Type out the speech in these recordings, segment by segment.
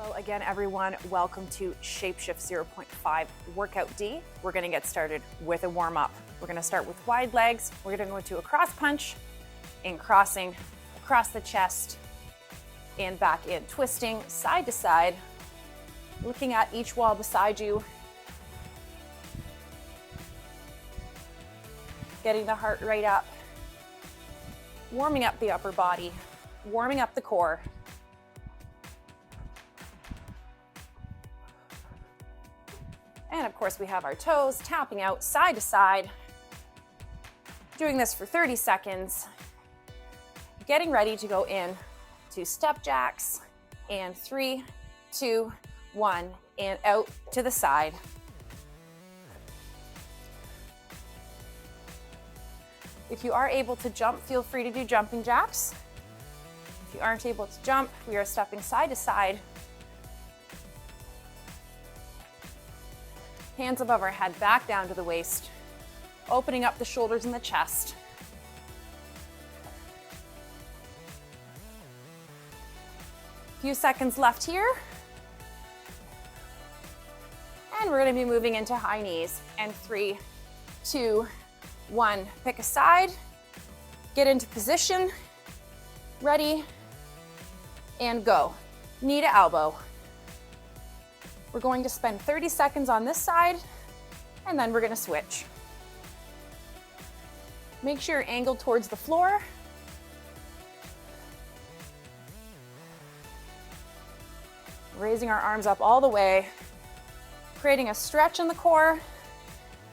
Hello again, everyone. Welcome to Shapeshift 0.5 Workout D. We're going to get started with a warm-up. We're going to start with wide legs. We're going to go into a cross punch, in crossing, across the chest, and back in. Twisting side to side, looking at each wall beside you. Getting the heart rate up. Warming up the upper body, warming up the core. And of course, we have our toes tapping out side to side. Doing this for 30 seconds. Getting ready to go in to step jacks. And 3, 2, 1, and out to the side. If you are able to jump, feel free to do jumping jacks. If you aren't able to jump, we are stepping side to side. Hands above our head, back down to the waist. Opening up the shoulders and the chest. Few seconds left here. And we're going to be moving into high knees. And 3, 2, 1. Pick a side. Get into position. Ready. And go. Knee to elbow. We're going to spend 30 seconds on this side, and then we're going to switch. Make sure you're angled towards the floor. Raising our arms up all the way, creating a stretch in the core,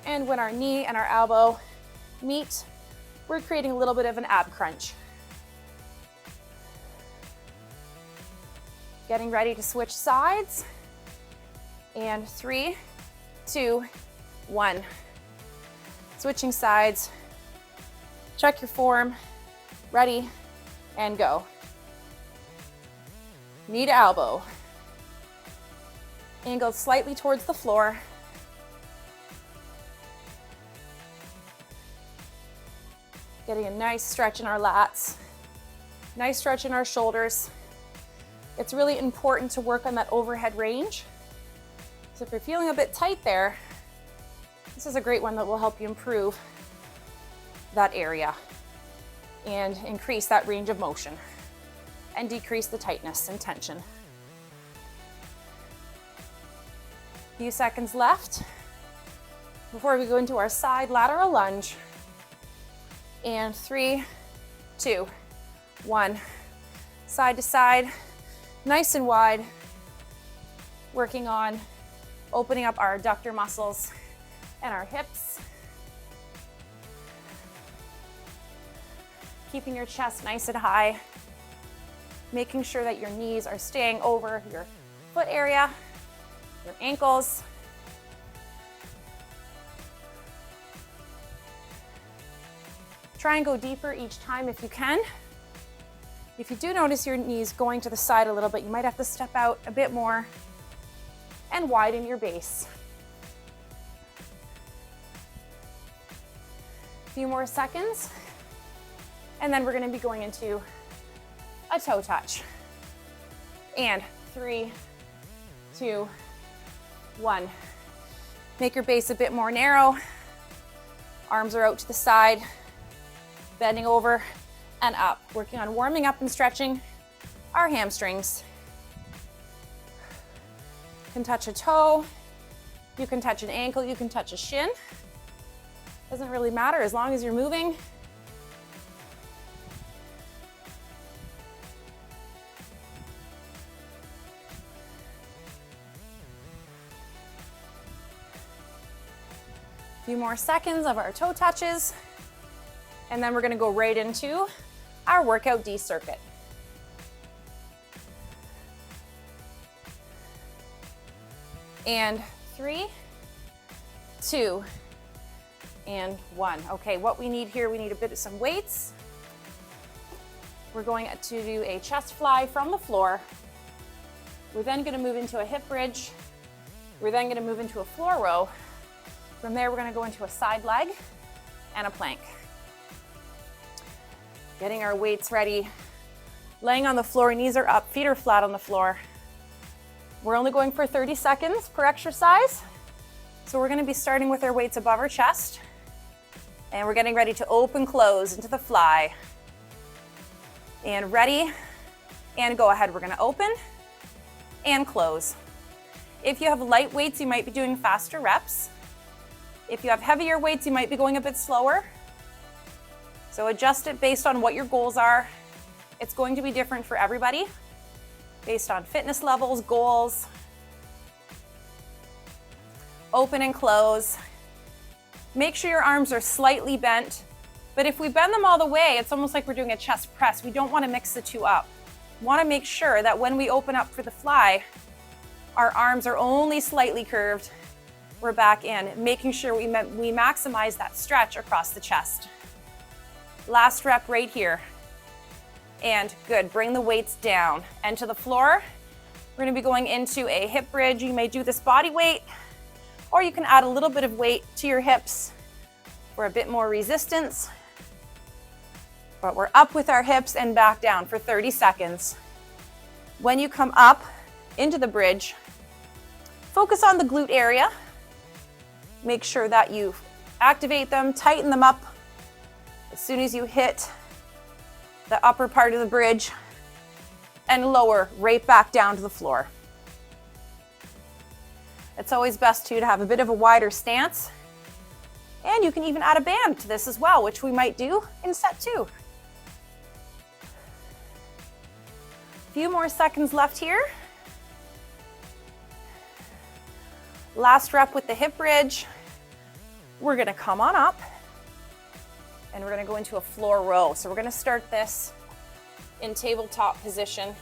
and when our knee and our elbow meet, we're creating a little bit of an ab crunch. Getting ready to switch sides. And 3, 2, 1. Switching sides. Check your form. Ready, and go. Knee to elbow. Angled slightly towards the floor. Getting a nice stretch in our lats. Nice stretch in our shoulders. It's really important to work on that overhead range. So if you're feeling a bit tight there, this is a great one that will help you improve that area and increase that range of motion and decrease the tightness and tension. A few seconds left before we go into our side lateral lunge. And 3, 2, 1. Side to side, nice and wide, working on opening up our adductor muscles and our hips. Keeping your chest nice and high. Making sure that your knees are staying over your foot area, your ankles. Try and go deeper each time if you can. If you do notice your knees going to the side a little bit, you might have to step out a bit more and widen your base. A few more seconds, and then we're going to be going into a toe touch. And 3, 2, 1. Make your base a bit more narrow. Arms are out to the side, bending over and up, working on warming up and stretching our hamstrings. You can touch a toe, you can touch an ankle, you can touch a shin. Doesn't really matter as long as you're moving. A few more seconds of our toe touches, and then we're going to go right into our workout D circuit. And 3, 2, and 1. Okay, what we need here, we need a bit of some weights. We're going to do a chest fly from the floor. We're then going to move into a hip bridge. We're then going to move into a floor row. From there, we're going to go into a side leg and a plank. Getting our weights ready. Laying on the floor, knees are up, feet are flat on the floor. We're only going for 30 seconds per exercise. So we're gonna be starting with our weights above our chest, and we're getting ready to open, close into the fly. And ready, and go ahead. We're gonna open and close. If you have light weights, you might be doing faster reps. If you have heavier weights, you might be going a bit slower. So adjust it based on what your goals are. It's going to be different for everybody, based on fitness levels, goals. Open and close. Make sure your arms are slightly bent, but if we bend them all the way, it's almost like we're doing a chest press. We don't want to mix the two up. We want to make sure that when we open up for the fly, our arms are only slightly curved. We're back in, making sure we maximize that stretch across the chest. Last rep right here. And good, bring the weights down and to the floor. We're gonna be going into a hip bridge. You may do this body weight, or you can add a little bit of weight to your hips for a bit more resistance. But we're up with our hips and back down for 30 seconds. When you come up into the bridge, focus on the glute area. Make sure that you activate them, tighten them up. As soon as you hit the upper part of the bridge, and lower right back down to the floor. It's always best to have a bit of a wider stance, and you can even add a band to this as well, which we might do in set 2. A few more seconds left here. Last rep with the hip bridge. We're gonna come on up, and we're gonna go into a floor row. So we're gonna start this in tabletop position.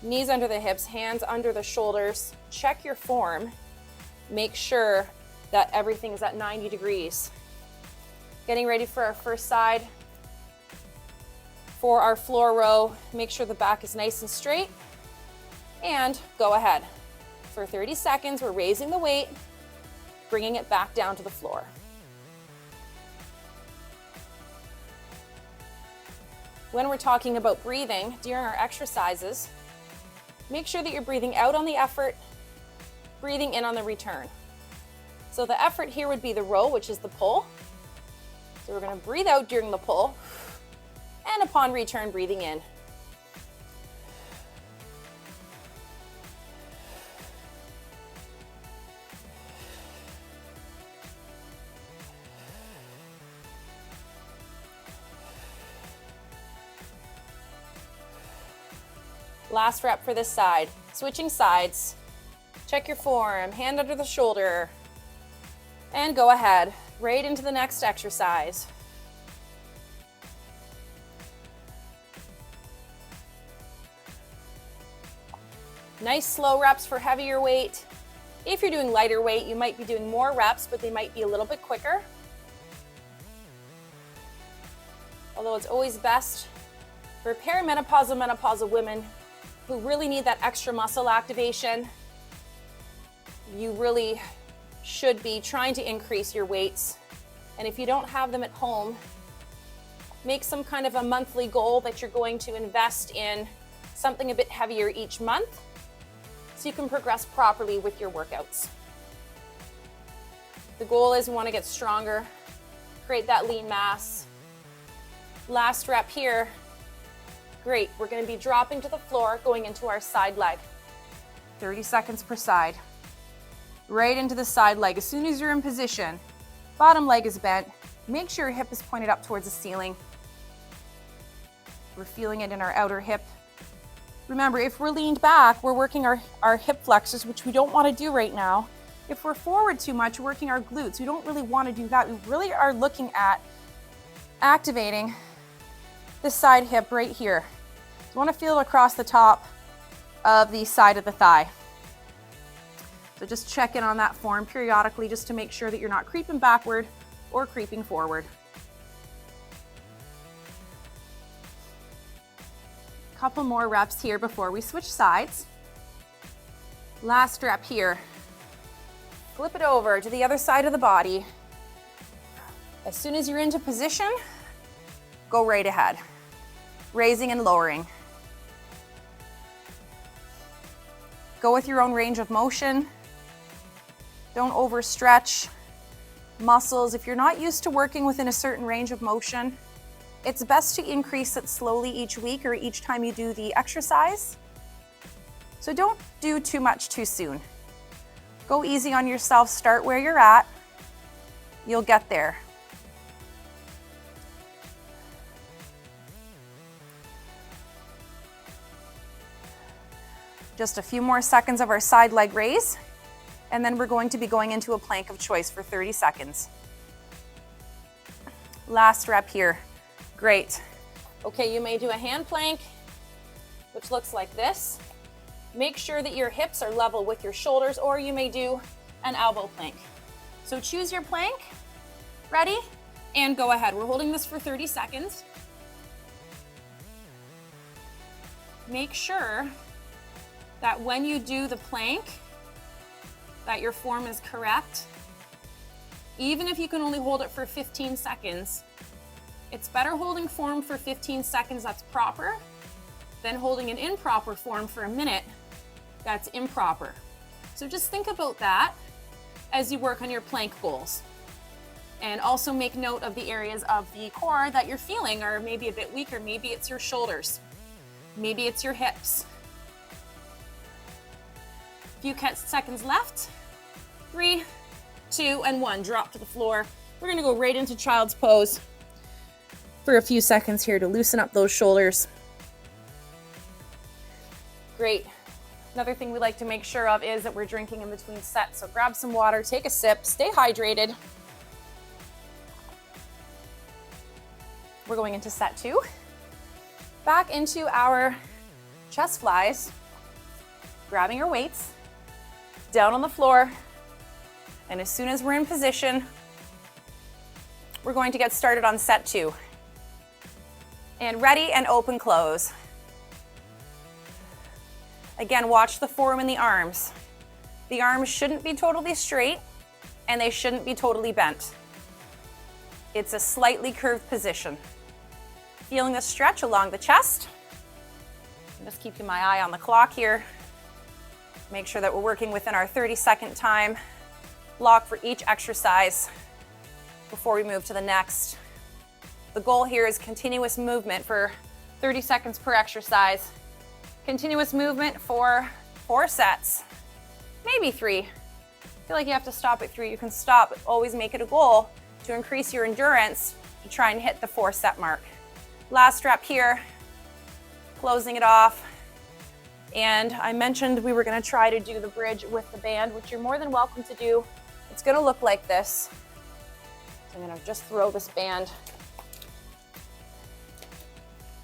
Knees under the hips, hands under the shoulders. Check your form. Make sure that everything's at 90 degrees. Getting ready for our first side. For our floor row, make sure the back is nice and straight. And go ahead. For 30 seconds, we're raising the weight, bringing it back down to the floor. When we're talking about breathing during our exercises, make sure that you're breathing out on the effort, breathing in on the return. So the effort here would be the row, which is the pull. So we're going to breathe out during the pull, and upon return, breathing in. Last rep for this side. Switching sides. Check your form, hand under the shoulder. And go ahead, right into the next exercise. Nice slow reps for heavier weight. If you're doing lighter weight, you might be doing more reps, but they might be a little bit quicker. Although it's always best for perimenopausal, menopausal women who really need that extra muscle activation, you really should be trying to increase your weights. And if you don't have them at home, make some kind of a monthly goal that you're going to invest in something a bit heavier each month so you can progress properly with your workouts. The goal is we want to get stronger, create that lean mass. Last rep here. Great, we're going to be dropping to the floor, going into our side leg. 30 seconds per side. Right into the side leg. As soon as you're in position, bottom leg is bent. Make sure your hip is pointed up towards the ceiling. We're feeling it in our outer hip. Remember, if we're leaned back, we're working our hip flexors, which we don't want to do right now. If we're forward too much, we're working our glutes. We don't really want to do that. We really are looking at activating this side hip right here. You want to feel it across the top of the side of the thigh. So just check in on that form periodically just to make sure that you're not creeping backward or creeping forward. A couple more reps here before we switch sides. Last rep here. Flip it over to the other side of the body. As soon as you're into position, go right ahead, raising and lowering. Go with your own range of motion. Don't overstretch muscles. If you're not used to working within a certain range of motion, it's best to increase it slowly each week or each time you do the exercise. So don't do too much too soon. Go easy on yourself, start where you're at. You'll get there. Just a few more seconds of our side leg raise, and then we're going to be going into a plank of choice for 30 seconds. Last rep here. Great. Okay, you may do a hand plank, which looks like this. Make sure that your hips are level with your shoulders, or you may do an elbow plank. So choose your plank. Ready? And go ahead. We're holding this for 30 seconds. Make sure that when you do the plank, that your form is correct. Even if you can only hold it for 15 seconds, it's better holding form for 15 seconds that's proper than holding an improper form for a minute that's improper. So just think about that as you work on your plank goals. And also make note of the areas of the core that you're feeling are maybe a bit weaker. Maybe it's your shoulders. Maybe it's your hips. Few seconds left. 3, 2, and 1. Drop to the floor. We're gonna go right into child's pose for a few seconds here to loosen up those shoulders. Great. Another thing we like to make sure of is that we're drinking in between sets. So grab some water, take a sip, stay hydrated. We're going into set 2. Back into our chest flies, grabbing your weights, down on the floor, and as soon as we're in position, we're going to get started on set 2. And ready and open close. Again, watch the form in the arms. The arms shouldn't be totally straight, and they shouldn't be totally bent. It's a slightly curved position. Feeling the stretch along the chest. I'm just keeping my eye on the clock here. Make sure that we're working within our 30-second time block for each exercise before we move to the next. The goal here is continuous movement for 30 seconds per exercise. Continuous movement for 4 sets, maybe 3. If you feel like you have to stop at 3, you can stop, but always make it a goal to increase your endurance to try and hit the 4-set mark. Last rep here, closing it off. And I mentioned we were gonna try to do the bridge with the band, which you're more than welcome to do. It's gonna look like this. So I'm gonna just throw this band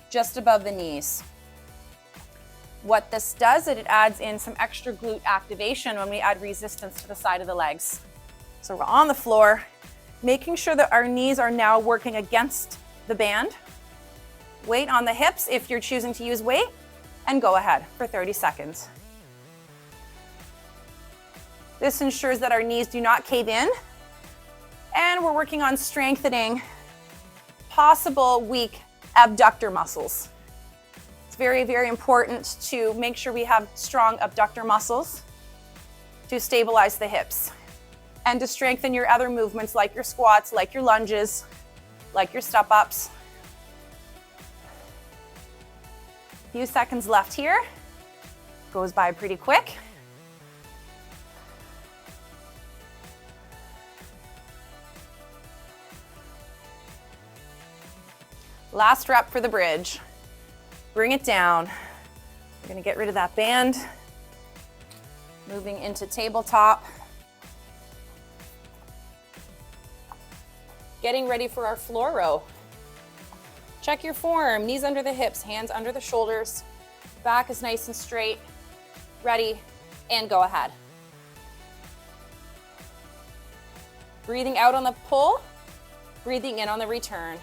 just above the knees. What this does is it adds in some extra glute activation when we add resistance to the side of the legs. So we're on the floor, making sure that our knees are now working against the band. Weight on the hips if you're choosing to use weight, and go ahead for 30 seconds. This ensures that our knees do not cave in, and we're working on strengthening possible weak abductor muscles. It's very, very important to make sure we have strong abductor muscles to stabilize the hips and to strengthen your other movements like your squats, like your lunges, like your step-ups. Few seconds left here. Goes by pretty quick. Last rep for the bridge. Bring it down. We're gonna get rid of that band. Moving into tabletop. Getting ready for our floor row. Check your form, knees under the hips, hands under the shoulders. Back is nice and straight. Ready, and go ahead. Breathing out on the pull, breathing in on the return.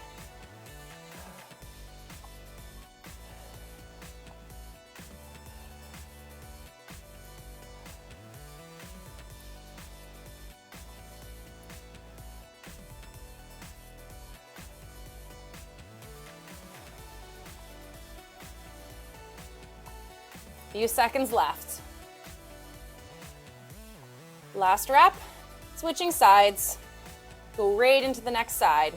Few seconds left. Last rep, switching sides. Go right into the next side.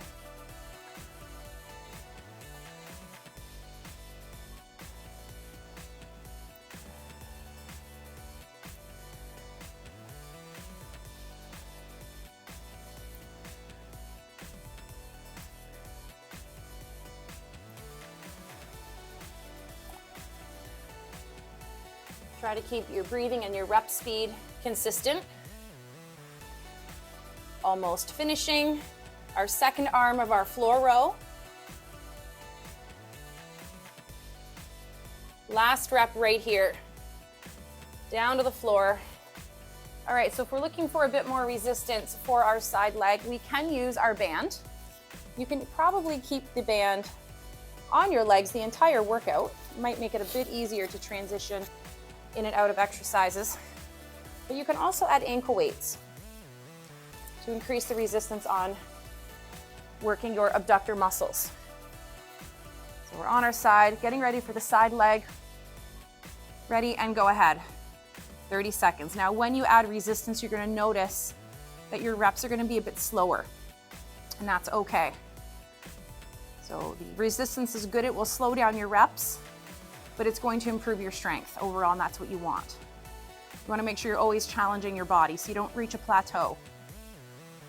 Try to keep your breathing and your rep speed consistent. Almost finishing our second arm of our floor row. Last rep right here. Down to the floor. All right, so if we're looking for a bit more resistance for our side leg, we can use our band. You can probably keep the band on your legs the entire workout. It might make it a bit easier to transition in and out of exercises. But you can also add ankle weights to increase the resistance on working your abductor muscles. So we're on our side, getting ready for the side leg. Ready and go ahead. 30 seconds. Now, when you add resistance, you're gonna notice that your reps are gonna be a bit slower, and that's okay. So the resistance is good. It will slow down your reps, but it's going to improve your strength overall, and that's what you want. You wanna make sure you're always challenging your body so you don't reach a plateau.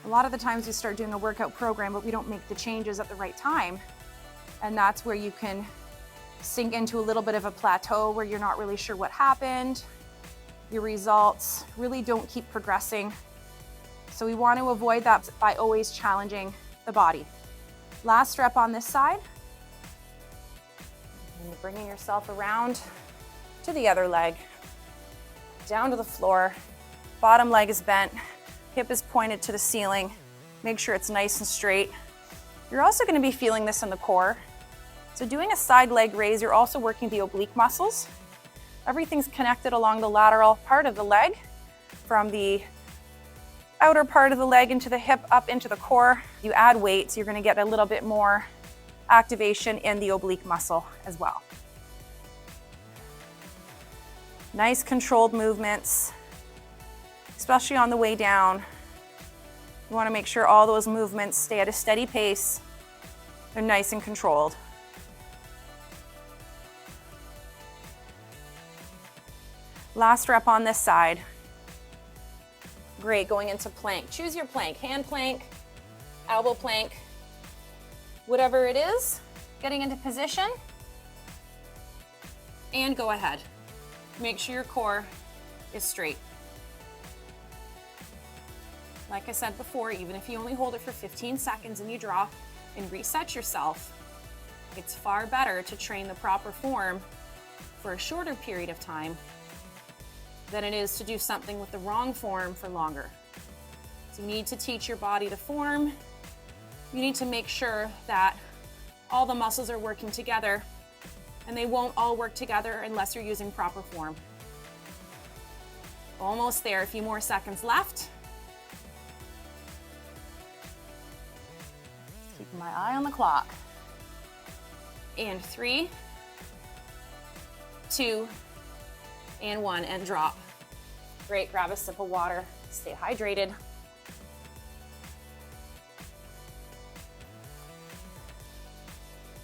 A lot of the times we start doing a workout program, but we don't make the changes at the right time, and that's where you can sink into a little bit of a plateau where you're not really sure what happened. Your results really don't keep progressing. So we want to avoid that by always challenging the body. Last rep on this side. And you're bringing yourself around to the other leg. Down to the floor. Bottom leg is bent. Hip is pointed to the ceiling. Make sure it's nice and straight. You're also going to be feeling this in the core. So doing a side leg raise, you're also working the oblique muscles. Everything's connected along the lateral part of the leg, from the outer part of the leg into the hip, up into the core. You add weights, you're gonna get a little bit more activation in the oblique muscle as well. Nice controlled movements, especially on the way down. You wanna make sure all those movements stay at a steady pace. They're nice and controlled. Last rep on this side. Great, going into plank. Choose your plank, hand plank, elbow plank, whatever it is. Getting into position and go ahead. Make sure your core is straight. Like I said before, even if you only hold it for 15 seconds and you drop and reset yourself, it's far better to train the proper form for a shorter period of time than it is to do something with the wrong form for longer. So you need to teach your body the form. You need to make sure that all the muscles are working together, and they won't all work together unless you're using proper form. Almost there, a few more seconds left. Keeping my eye on the clock. And 3, 2, and 1, and drop. Great, grab a sip of water, stay hydrated.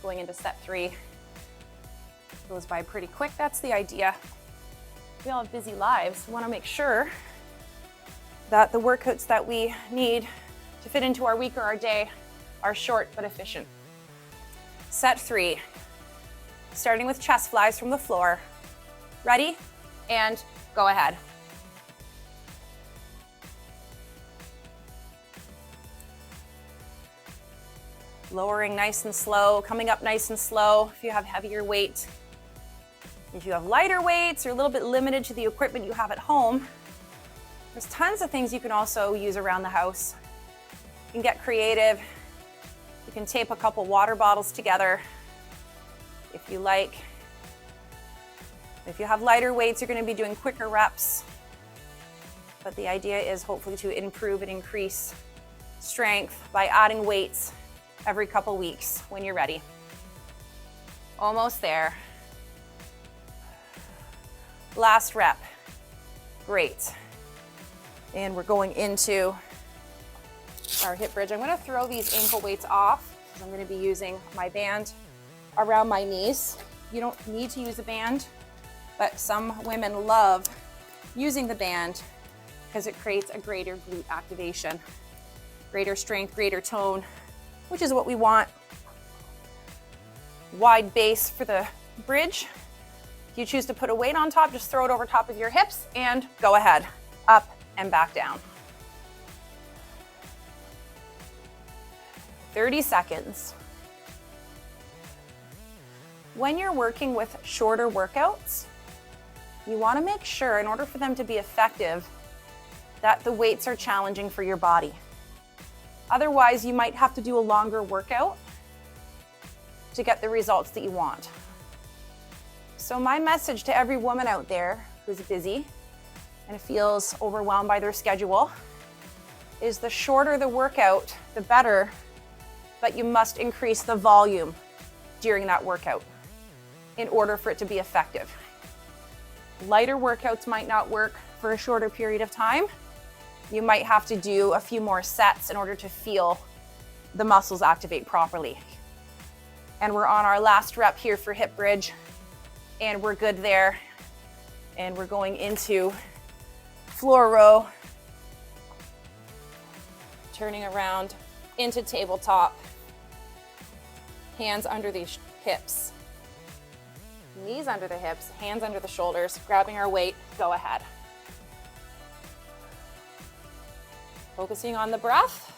Going into set 3. Goes by pretty quick, that's the idea. We all have busy lives. We wanna make sure that the workouts that we need to fit into our week or our day are short but efficient. Set 3, starting with chest flies from the floor. Ready? And go ahead. Lowering nice and slow, coming up nice and slow if you have heavier weight. If you have lighter weights, you're a little bit limited to the equipment you have at home. There's tons of things you can also use around the house. You can get creative. You can tape a couple water bottles together if you like. If you have lighter weights, you're going to be doing quicker reps. But the idea is hopefully to improve and increase strength by adding weights every couple weeks when you're ready. Almost there. Last rep. Great. And we're going into our hip bridge. I'm gonna throw these ankle weights off because I'm gonna be using my band around my knees. You don't need to use a band, but some women love using the band because it creates a greater glute activation, greater strength, greater tone, which is what we want. Wide base for the bridge. If you choose to put a weight on top, just throw it over top of your hips and go ahead, up and back down. 30 seconds. When you're working with shorter workouts, you want to make sure, in order for them to be effective, that the weights are challenging for your body. Otherwise, you might have to do a longer workout to get the results that you want. So my message to every woman out there who's busy and feels overwhelmed by their schedule is the shorter the workout, the better, but you must increase the volume during that workout in order for it to be effective. Lighter workouts might not work for a shorter period of time. You might have to do a few more sets in order to feel the muscles activate properly. And we're on our last rep here for hip bridge, and we're good there. And we're going into floor row, turning around into tabletop, hands under the hips, knees under the hips, hands under the shoulders, grabbing our weight, go ahead. Focusing on the breath.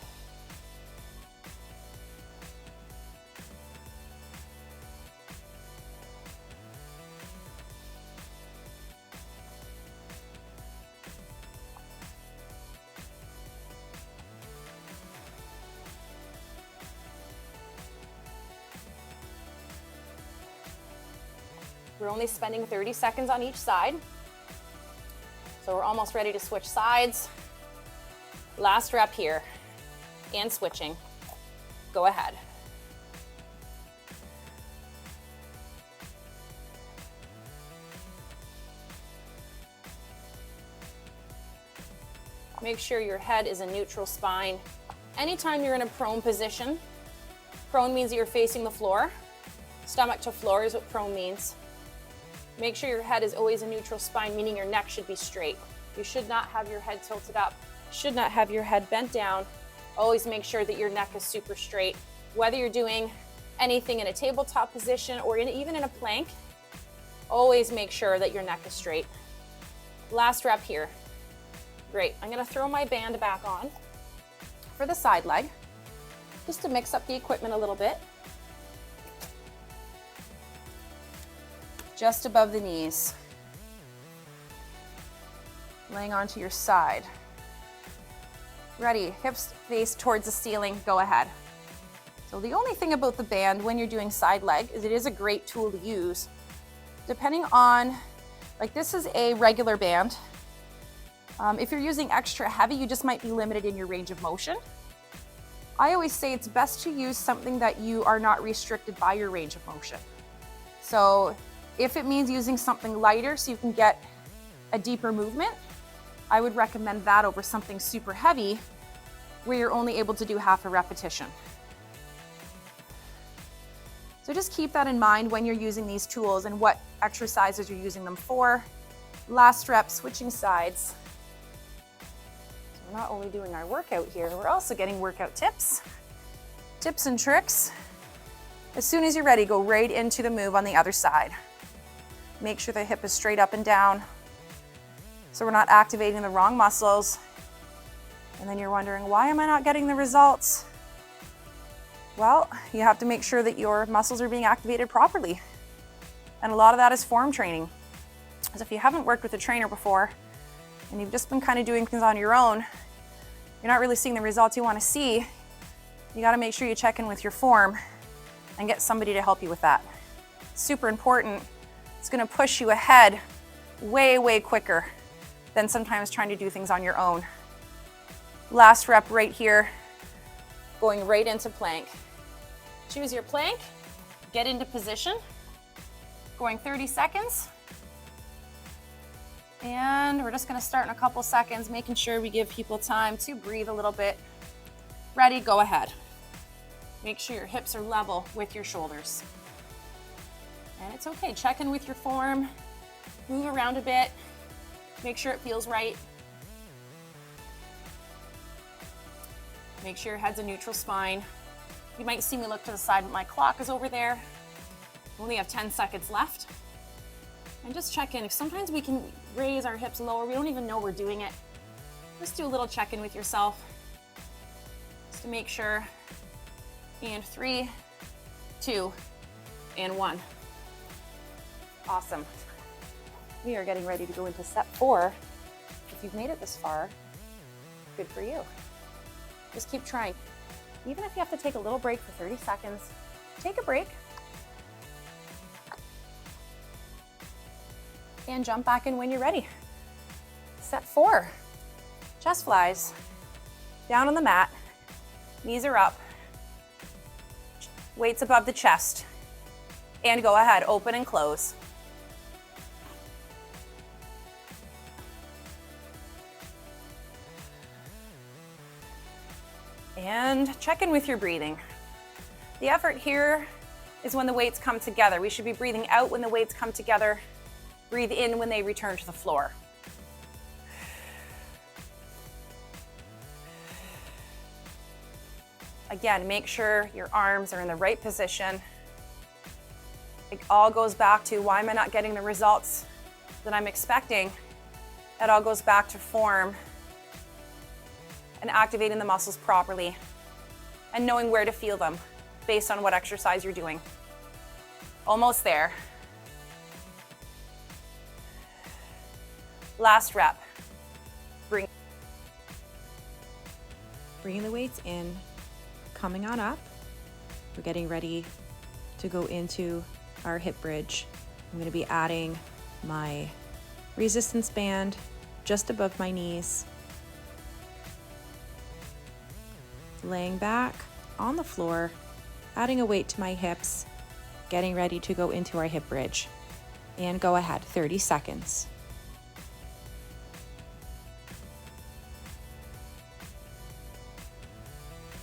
We're only spending 30 seconds on each side. So we're almost ready to switch sides. Last rep here, and switching. Go ahead. Make sure your head is a neutral spine. Anytime you're in a prone position, prone means that you're facing the floor. Stomach to floor is what prone means. Make sure your head is always a neutral spine, meaning your neck should be straight. You should not have your head tilted up. Should not have your head bent down. Always make sure that your neck is super straight. Whether you're doing anything in a tabletop position or even in a plank, always make sure that your neck is straight. Last rep here. Great. I'm gonna throw my band back on for the side leg, just to mix up the equipment a little bit. Just above the knees. Laying onto your side. Ready, hips face towards the ceiling, go ahead. So the only thing about the band when you're doing side leg is it is a great tool to use. Depending on, like this is a regular band. If you're using extra heavy, you just might be limited in your range of motion. I always say it's best to use something that you are not restricted by your range of motion. So if it means using something lighter so you can get a deeper movement, I would recommend that over something super heavy where you're only able to do half a repetition. So just keep that in mind when you're using these tools and what exercises you're using them for. Last rep, switching sides. So we're not only doing our workout here, we're also getting workout tips and tricks. As soon as you're ready, go right into the move on the other side. Make sure the hip is straight up and down, so we're not activating the wrong muscles. And then you're wondering, why am I not getting the results? Well, you have to make sure that your muscles are being activated properly. And a lot of that is form training. Because if you haven't worked with a trainer before, and you've just been kind of doing things on your own, you're not really seeing the results you want to see. You got to make sure you check in with your form and get somebody to help you with that. It's super important. It's going to push you ahead way, way quicker than sometimes trying to do things on your own. Last rep right here, going right into plank. Choose your plank, get into position, going 30 seconds. And we're just gonna start in a couple seconds, making sure we give people time to breathe a little bit. Ready, go ahead. Make sure your hips are level with your shoulders. And it's okay, check in with your form, move around a bit, make sure it feels right. Make sure your head's a neutral spine. You might see me look to the side, but my clock is over there. We only have 10 seconds left. And just check in. Sometimes we can raise our hips lower. We don't even know we're doing it. Just do a little check-in with yourself just to make sure. And 3, 2, and 1. Awesome. We are getting ready to go into set 4. If you've made it this far, good for you. Just keep trying. Even if you have to take a little break for 30 seconds, take a break. And jump back in when you're ready. Set 4, chest flies. Down on the mat, knees are up, weights above the chest. And go ahead, open and close. And check in with your breathing. The effort here is when the weights come together. We should be breathing out when the weights come together. Breathe in when they return to the floor. Again, make sure your arms are in the right position. It all goes back to, why am I not getting the results that I'm expecting? It all goes back to form and activating the muscles properly and knowing where to feel them based on what exercise you're doing. Almost there. Last rep. Bringing the weights in, coming on up. We're getting ready to go into our hip bridge. I'm going to be adding my resistance band just above my knees. Laying back on the floor, adding a weight to my hips, getting ready to go into our hip bridge. And go ahead, 30 seconds.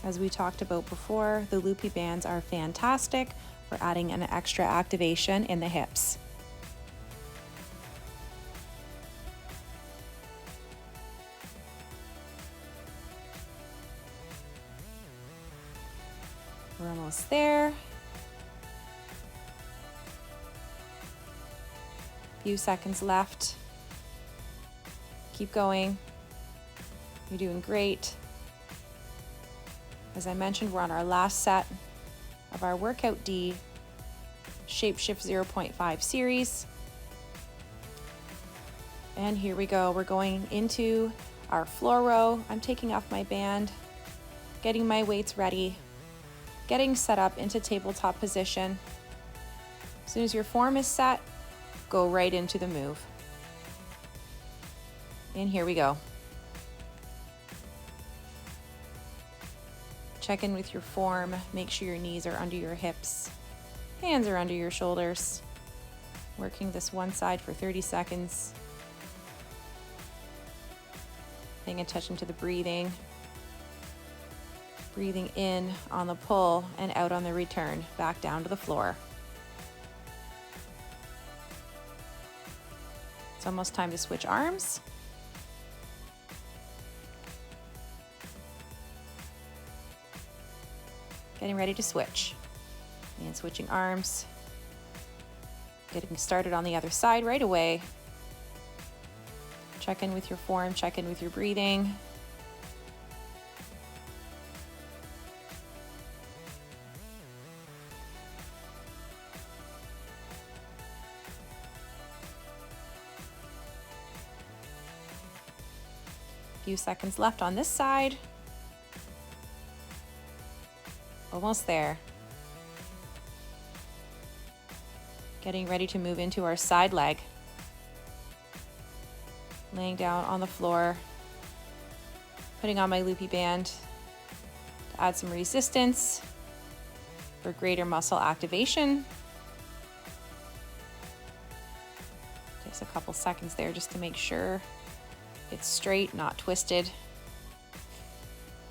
As we talked about before, the loopy bands are fantastic for adding an extra activation in the hips. We're almost there. Few seconds left. Keep going. You're doing great. As I mentioned, we're on our last set of our Workout D Shapeshift 0.5 series. And here we go. We're going into our floor row. I'm taking off my band, getting my weights ready, getting set up into tabletop position. As soon as your form is set, go right into the move. And here we go. Check in with your form. Make sure your knees are under your hips. Hands are under your shoulders. Working this one side for 30 seconds. Paying attention to the breathing. Breathing in on the pull and out on the return, back down to the floor. It's almost time to switch arms. Getting ready to switch. And switching arms. Getting started on the other side right away. Check in with your form, check in with your breathing. Few seconds left on this side. Almost there. Getting ready to move into our side leg. Laying down on the floor. Putting on my loopy band to add some resistance for greater muscle activation. To Takes a couple seconds there just to make sure it's straight, not twisted.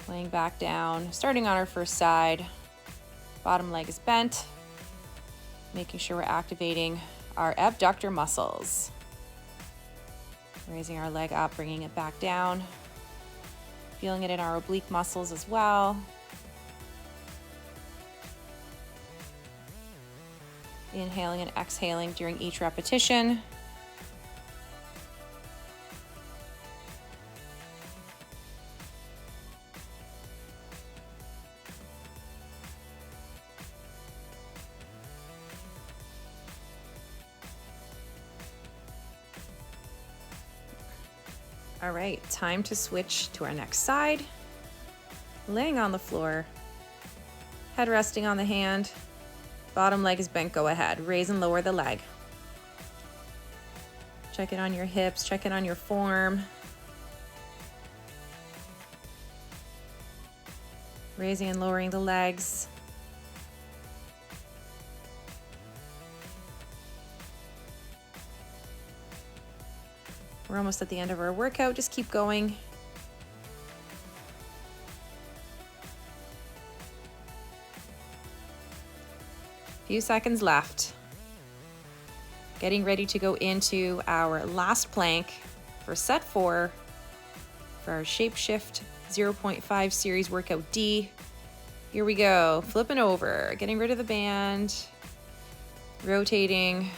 Laying back down, starting on our first side. Bottom leg is bent. Making sure we're activating our abductor muscles. Raising our leg up, bringing it back down. Feeling it in our oblique muscles as well. Inhaling and exhaling during each repetition. All right, time to switch to our next side. Laying on the floor, head resting on the hand, bottom leg is bent, go ahead. Raise and lower the leg. Check in on your hips, check in on your form. Raising and lowering the legs. We're almost at the end of our workout. Just keep going. Few seconds left. Getting ready to go into our last plank for set 4 for our Shape Shift 0.5 series workout D. Here we go. Flipping over, getting rid of the band, rotating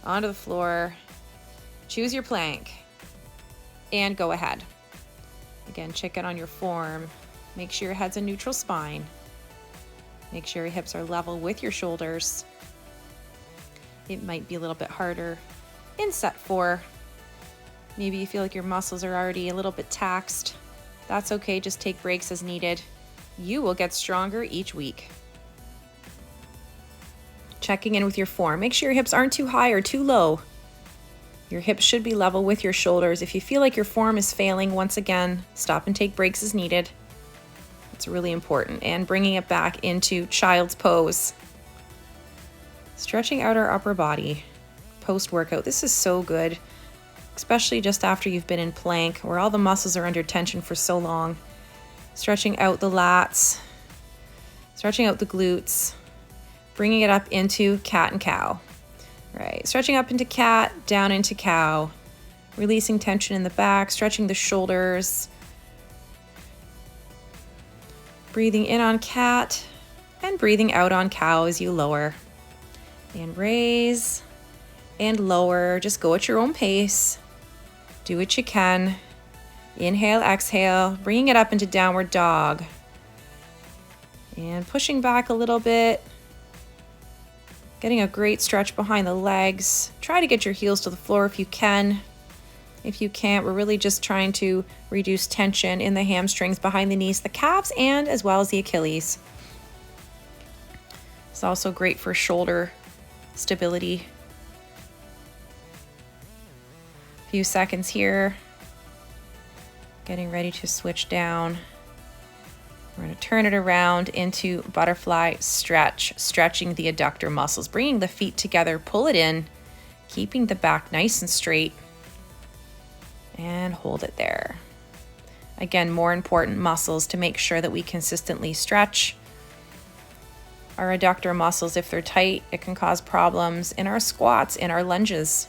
onto the floor. Choose your plank and go ahead. Again, check in on your form. Make sure your head's a neutral spine. Make sure your hips are level with your shoulders. It might be a little bit harder in set 4. Maybe you feel like your muscles are already a little bit taxed. That's okay, just take breaks as needed. You will get stronger each week. Checking in with your form. Make sure your hips aren't too high or too low. Your hips should be level with your shoulders. If you feel like your form is failing, once again, stop and take breaks as needed. It's really important. And bringing it back into child's pose. Stretching out our upper body post-workout. This is so good, especially just after you've been in plank where all the muscles are under tension for so long. Stretching out the lats, stretching out the glutes, bringing it up into cat and cow. Right, stretching up into cat, down into cow, releasing tension in the back, stretching the shoulders, breathing in on cat and breathing out on cow as you lower. And raise and lower, just go at your own pace. Do what you can. Inhale, exhale, bringing it up into downward dog. And pushing back a little bit. Getting a great stretch behind the legs. Try to get your heels to the floor if you can. If you can't, we're really just trying to reduce tension in the hamstrings, behind the knees, the calves, and as well as the Achilles. It's also great for shoulder stability. A few seconds here. Getting ready to switch down. We're going to turn it around into butterfly stretch, stretching the adductor muscles, bringing the feet together, pull it in, keeping the back nice and straight, and hold it there. Again, more important muscles to make sure that we consistently stretch. Our adductor muscles, if they're tight, it can cause problems in our squats, in our lunges.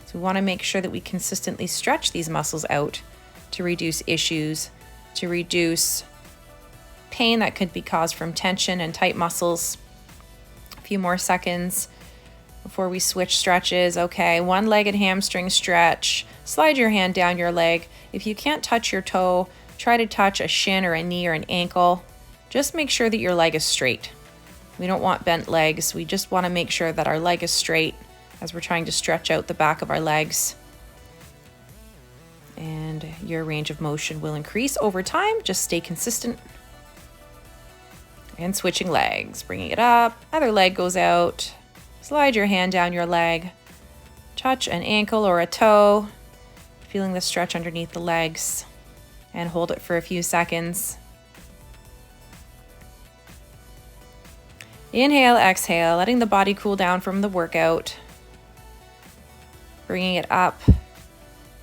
So we want to make sure that we consistently stretch these muscles out to reduce issues, to reduce pain that could be caused from tension and tight muscles. A few more seconds before we switch stretches. Okay, one-legged hamstring stretch. Slide your hand down your leg. If you can't touch your toe, try to touch a shin or a knee or an ankle. Just make sure that your leg is straight. We don't want bent legs. We just want to make sure that our leg is straight as we're trying to stretch out the back of our legs. And your range of motion will increase over time. Just stay consistent. And switching legs, bringing it up, other leg goes out, slide your hand down your leg, touch an ankle or a toe, feeling the stretch underneath the legs, and hold it for a few seconds. Inhale, exhale, letting the body cool down from the workout. Bringing it up,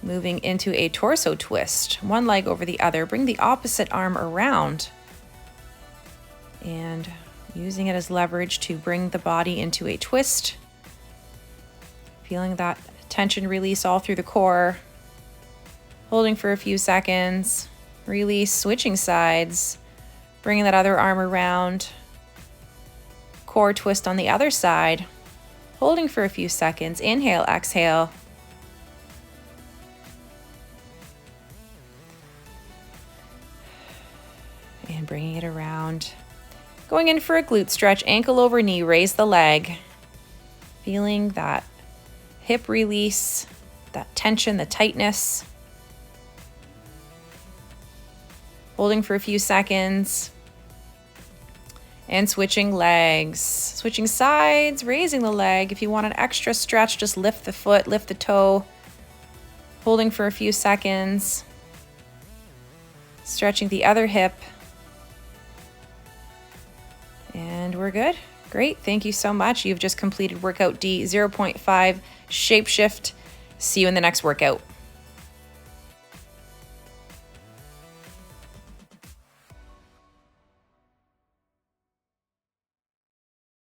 moving into a torso twist. One leg over the other. Bring the opposite arm around. And using it as leverage to bring the body into a twist. Feeling that tension release all through the core. Holding for a few seconds. Release, switching sides. Bringing that other arm around. Core twist on the other side. Holding for a few seconds. Inhale, exhale. And bringing it around. Going in for a glute stretch, ankle over knee, raise the leg. Feeling that hip release, that tension, the tightness. Holding for a few seconds. And switching legs. Switching sides, raising the leg. If you want an extra stretch, just lift the foot, lift the toe. Holding for a few seconds. Stretching the other hip. And we're good. Great. Thank you so much. You've just completed workout D 0.5 Shape Shift. See you in the next workout.